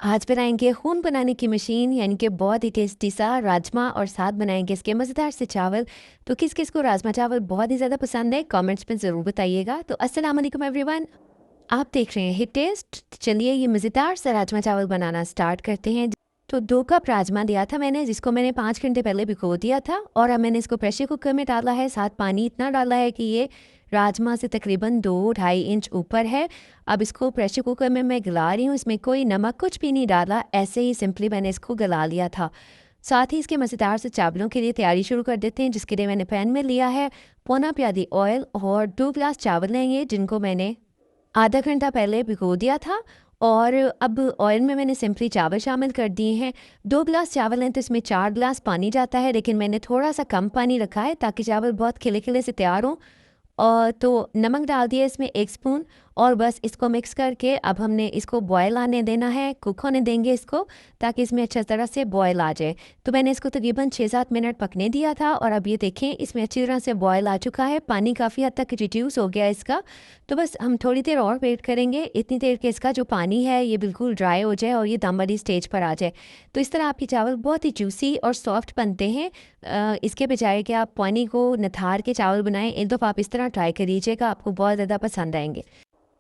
आज बनाएंगे खून बनाने की मशीन यानी कि बहुत ही टेस्टी सा राजमा और साथ बनाएंगे इसके मज़ेदार से चावल। तो किस किस को राजमा चावल बहुत ही ज़्यादा पसंद है कमेंट्स में ज़रूर बताइएगा। तो अस्सलाम वालेकुम एवरीवन, आप देख रहे हैं हिट टेस्ट। चलिए ये मज़ेदार सा राजमा चावल बनाना स्टार्ट करते हैं। तो 2 कप राजमा लिया था मैंने, जिसको मैंने 5 घंटे पहले भिगो दिया था और अब मैंने इसको प्रेशर कुकर में डाला है। साथ पानी इतना डाला है कि ये राजमा से तकरीबन 2-2.5 इंच ऊपर है। अब इसको प्रेशर कुकर में मैं गला रही हूँ, इसमें कोई नमक कुछ भी नहीं डाला, ऐसे ही सिंपली मैंने इसको गला लिया था। साथ ही इसके मज़ेदार से चावलों के लिए तैयारी शुरू कर देते हैं, जिसके लिए मैंने पैन में लिया है पौना प्याली ऑयल और 2 गिलास चावल लेंगे, जिनको मैंने आधा घंटा पहले भिगो दिया था। और अब ऑयल में मैंने सिंपली चावल शामिल कर दिए हैं। 2 गिलास चावल हैं तो इसमें 4 गिलास पानी जाता है, लेकिन मैंने थोड़ा सा कम पानी रखा है ताकि चावल बहुत खिले खिले से तैयार हों। और तो नमक डाल दिया इसमें 1 स्पून और बस इसको मिक्स करके अब हमने इसको बॉयल आने देना है, कुक होने देंगे इसको ताकि इसमें अच्छी तरह से बॉयल आ जाए। तो मैंने इसको तकरीबन 6-7 मिनट पकने दिया था और अब ये देखें इसमें अच्छी तरह से बॉयल आ चुका है, पानी काफ़ी हद तक रिड्यूस हो गया है इसका। तो बस हम थोड़ी देर और वेट करेंगे, इतनी देर के इसका जो पानी है ये बिल्कुल ड्राई हो जाए और ये दम वाली स्टेज पर आ जाए। तो इस तरह आपके चावल बहुत ही जूसी और सॉफ्ट बनते हैं। इसके बजाय कि आप पानी को निथार के चावल बनाएं, एक दफ़ा आप इस तरह ट्राई करिएगा, आपको बहुत ज़्यादा पसंद आएंगे।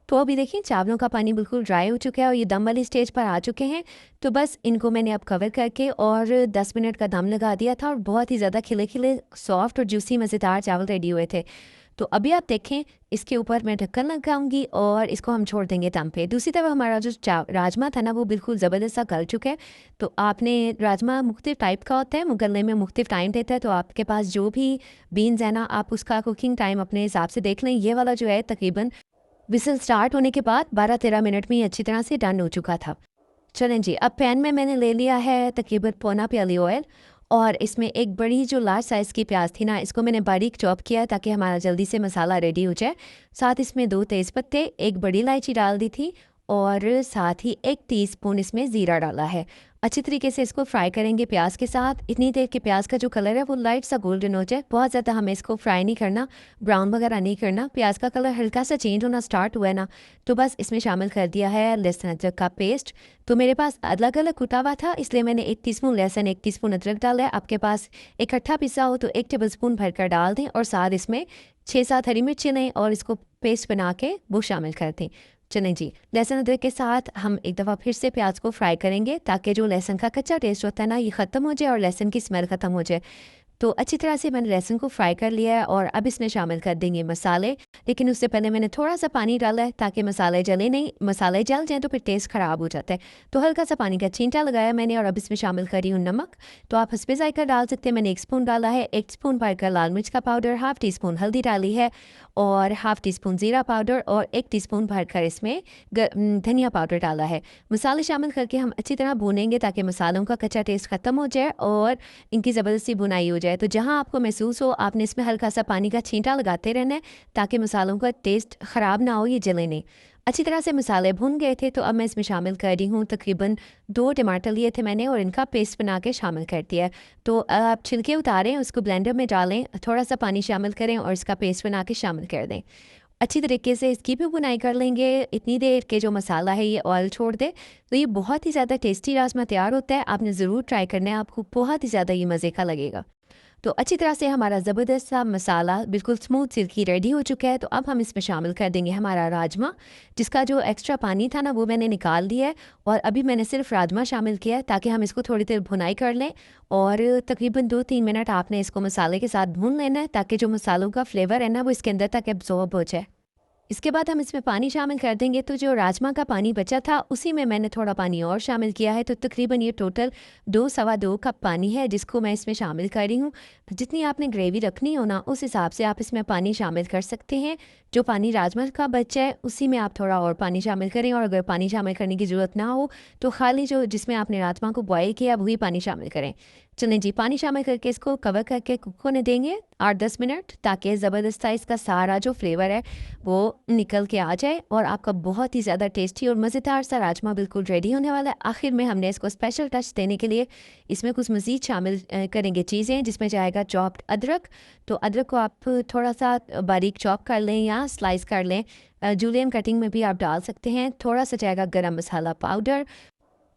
तो अभी देखिए चावलों का पानी बिल्कुल ड्राई हो चुका है और ये दम वाली स्टेज पर आ चुके हैं। तो बस इनको मैंने अब कवर करके और 10 मिनट का दम लगा दिया था और बहुत ही ज़्यादा खिले खिले सॉफ्ट और जूसी मज़ेदार चावल रेडी हुए थे। तो अभी आप देखें इसके ऊपर मैं ढक्कन लगाऊंगी और इसको हम छोड़ देंगे दम पे। दूसरी तरफ हमारा जो राजमा था ना वो बिल्कुल ज़बरदस्त सा गल चुका है। तो आपने राजमा मुख्तलिफ टाइप का होता है, मुगलने में मुख्तलिफ टाइम देता है, तो आपके पास जो भी बीन्स है ना आप उसका कुकिंग टाइम अपने हिसाब से देख लें। ये वाला जो है तकरीबन विसल स्टार्ट होने के बाद 12-13 मिनट में ही अच्छी तरह से डन हो चुका था। चलें जी, अब पैन में मैंने ले लिया है तकरीबन पौना प्याली ऑयल और इसमें एक बड़ी जो लार्ज साइज़ की प्याज थी ना, इसको मैंने बारीक चॉप किया ताकि हमारा जल्दी से मसाला रेडी हो जाए। साथ इसमें 2 तेज़पत्ते, एक बड़ी इलायची डाल दी थी और साथ ही 1 टीस्पून इसमें ज़ीरा डाला है। अच्छी तरीके से इसको फ्राई करेंगे प्याज के साथ, इतनी देर के प्याज का जो कलर है वो लाइट सा गोल्डन हो जाए। बहुत ज़्यादा हमें इसको फ्राई नहीं करना, ब्राउन वगैरह नहीं करना। प्याज का कलर हल्का सा चेंज होना स्टार्ट हुआ है ना, तो बस इसमें शामिल कर दिया है लहसुन अदरक का पेस्ट। तो मेरे पास अलग अलग कुटा हुआ था, इसलिए मैंने 1 टीस्पून लहसुन, 1 टीस्पून अदरक डाला है। आपके पास इकट्ठा पिसा हो तो 1 टेबल स्पून भरकर डाल दें और साथ इसमें 6-7 हरी मिर्ची लें और इसको पेस्ट बना के वो शामिल कर दें। चलें जी, लहसुन अदरक के साथ हम एक दफ़ा फिर से प्याज को फ्राई करेंगे ताकि जो लहसुन का कच्चा टेस्ट होता है ना ये ख़त्म हो जाए और लहसुन की स्मेल ख़त्म हो जाए। तो अच्छी तरह से मैंने लहसुन को फ्राई कर लिया है और अब इसमें शामिल कर देंगे मसाले। लेकिन उससे पहले मैंने थोड़ा सा पानी डाला है ताकि मसाले जले नहीं, मसाले जल जाएँ तो फिर टेस्ट ख़राब हो जाता है। तो हल्का सा पानी का छींटा लगाया मैंने और अब इसमें शामिल करी हूँ नमक। तो आप हस्बे ज़ायक़ा डाल सकते हैं, मैंने 1 स्पून डाला है। 1 स्पून भरकर लाल मिर्च का पाउडर, हाफ़ टी स्पून हल्दी डाली है और हाफ़ टी स्पून ज़ीरा पाउडर और 1 टीस्पून भरकर इसमें धनिया पाउडर डाला है। मसाले शामिल करके हम अच्छी तरह भूनेंगे ताकि मसालों का कच्चा टेस्ट ख़त्म हो जाए और इनकी ज़बरदस्ती भुनाई हो जाए। तो जहाँ आपको महसूस हो आपने इसमें हल्का सा पानी का छींटा लगाते रहना है ताकि मसालों का टेस्ट ख़राब ना हो, ये जले नहीं। अच्छी तरह से मसाले भुन गए थे तो अब मैं इसमें शामिल कर रही हूँ तकरीबन 2 टमाटर लिए थे मैंने और इनका पेस्ट बना के शामिल कर दिया है। तो आप छिलके उतारें, उसको ब्लेंडर में डालें, थोड़ा सा पानी शामिल करें और इसका पेस्ट बना के शामिल कर दें। अच्छी तरीके से इसकी भी बुनाई कर लेंगे इतनी देर के जो मसाला है ये ऑयल छोड़ दे। तो ये बहुत ही ज़्यादा टेस्टी राजमा तैयार होता है, आपने ज़रूर ट्राई करना है, आपको बहुत ही ज़्यादा ये मज़े का लगेगा। तो अच्छी तरह से हमारा ज़बरदस्त सा मसाला बिल्कुल स्मूथ सिल्की रेडी हो चुका है। तो अब हम इसमें शामिल कर देंगे हमारा राजमा, जिसका जो एक्स्ट्रा पानी था ना वो मैंने निकाल दिया है और अभी मैंने सिर्फ राजमा शामिल किया है ताकि हम इसको थोड़ी देर भुनाई कर लें और तकरीबन 2-3 मिनट आपने इसको मसाले के साथ भून लेना है ताकि जो मसालों का फ्लेवर है ना वो इसके अंदर तक एब्जॉर्ब हो जाए। इसके बाद हम इसमें पानी शामिल कर देंगे। तो जो राजमा का पानी बचा था उसी में मैंने थोड़ा पानी और शामिल किया है। तो तकरीबन ये टोटल 2-2.25 कप पानी है जिसको मैं इसमें शामिल कर रही हूँ। जितनी आपने ग्रेवी रखनी हो ना उस हिसाब से आप इसमें पानी शामिल कर सकते हैं। जो पानी राजमा का बचा है उसी में आप थोड़ा और पानी शामिल करें और अगर पानी शामिल करने की ज़रूरत ना हो तो खाली जो जिसमें आपने राजमा को बॉयल किया वही पानी शामिल करें। चलें जी, पानी शामिल करके इसको कवर करके कुक होने देंगे 8-10 मिनट ताकि ज़बरदस्त इसका सारा जो फ्लेवर है वो निकल के आ जाए और आपका बहुत ही ज़्यादा टेस्टी और मज़ेदार सा राजमा बिल्कुल रेडी होने वाला है। आखिर में हमने इसको स्पेशल टच देने के लिए इसमें कुछ मज़ीद शामिल करेंगे चीज़ें, जिसमें जाएगा चॉप्ड अदरक। तो अदरक को आप थोड़ा सा बारीक चॉप कर लें या स्लाइस कर लें, जूलियन कटिंग में भी आप डाल सकते हैं। थोड़ा सा जाएगा गरम मसाला पाउडर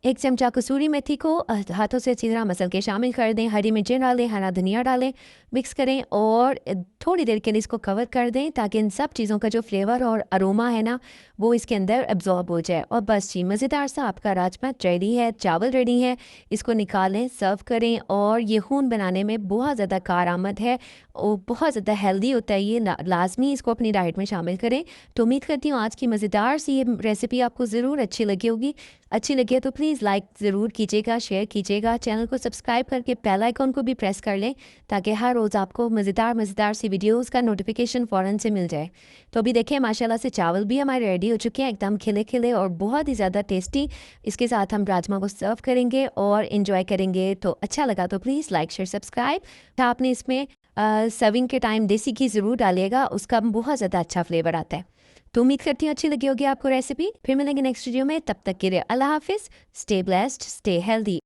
1 चमचा कसूरी मेथी को हाथों से अच्छी तरह मसल के शामिल कर दें। हरी मिर्चें डालें, हरा धनिया डालें, मिक्स करें और थोड़ी देर के लिए इसको कवर कर दें ताकि इन सब चीज़ों का जो फ्लेवर और अरोमा है ना वो इसके अंदर एब्जॉर्ब हो जाए। और बस जी, मज़ेदार सा आपका राजमा रेडी है, चावल रेडी है। इसको निकालें, सर्व करें और ये खून बनाने में बहुत ज़्यादा कारआमद है और बहुत ज़्यादा हेल्दी होता है ये। लाजमी इसको अपनी डाइट में शामिल करें। तो उम्मीद करती हूँ आज की मज़ेदार सी ये रेसिपी आपको ज़रूर अच्छी लगी होगी। अच्छी लगी है तो प्लीज़ लाइक ज़रूर कीजिएगा, शेयर कीजिएगा, चैनल को सब्सक्राइब करके बेल आइकॉन को भी प्रेस कर लें ताकि हर रोज़ आपको मज़ेदार सी वीडियोस का नोटिफिकेशन फ़ौरन से मिल जाए। तो अभी देखिए माशाल्लाह से चावल भी हमारे रेडी हो चुके हैं, एकदम खिले खिले और बहुत ही ज़्यादा टेस्टी। इसके साथ हम राजमा को सर्व करेंगे और इन्जॉय करेंगे। तो अच्छा लगा तो प्लीज़ लाइक शेयर सब्सक्राइब। आपने इसमें सर्विंग के टाइम देसी घी ज़रूर डालिएगा, उसका बहुत ज़्यादा अच्छा फ्लेवर आता है। तो उम्मीद करती हूँ अच्छी लगी होगी आपको रेसिपी। फिर मिलेंगे नेक्स्ट वीडियो में, तब तक के लिए अल्लाह हाफिज़। Stay blessed, stay healthy.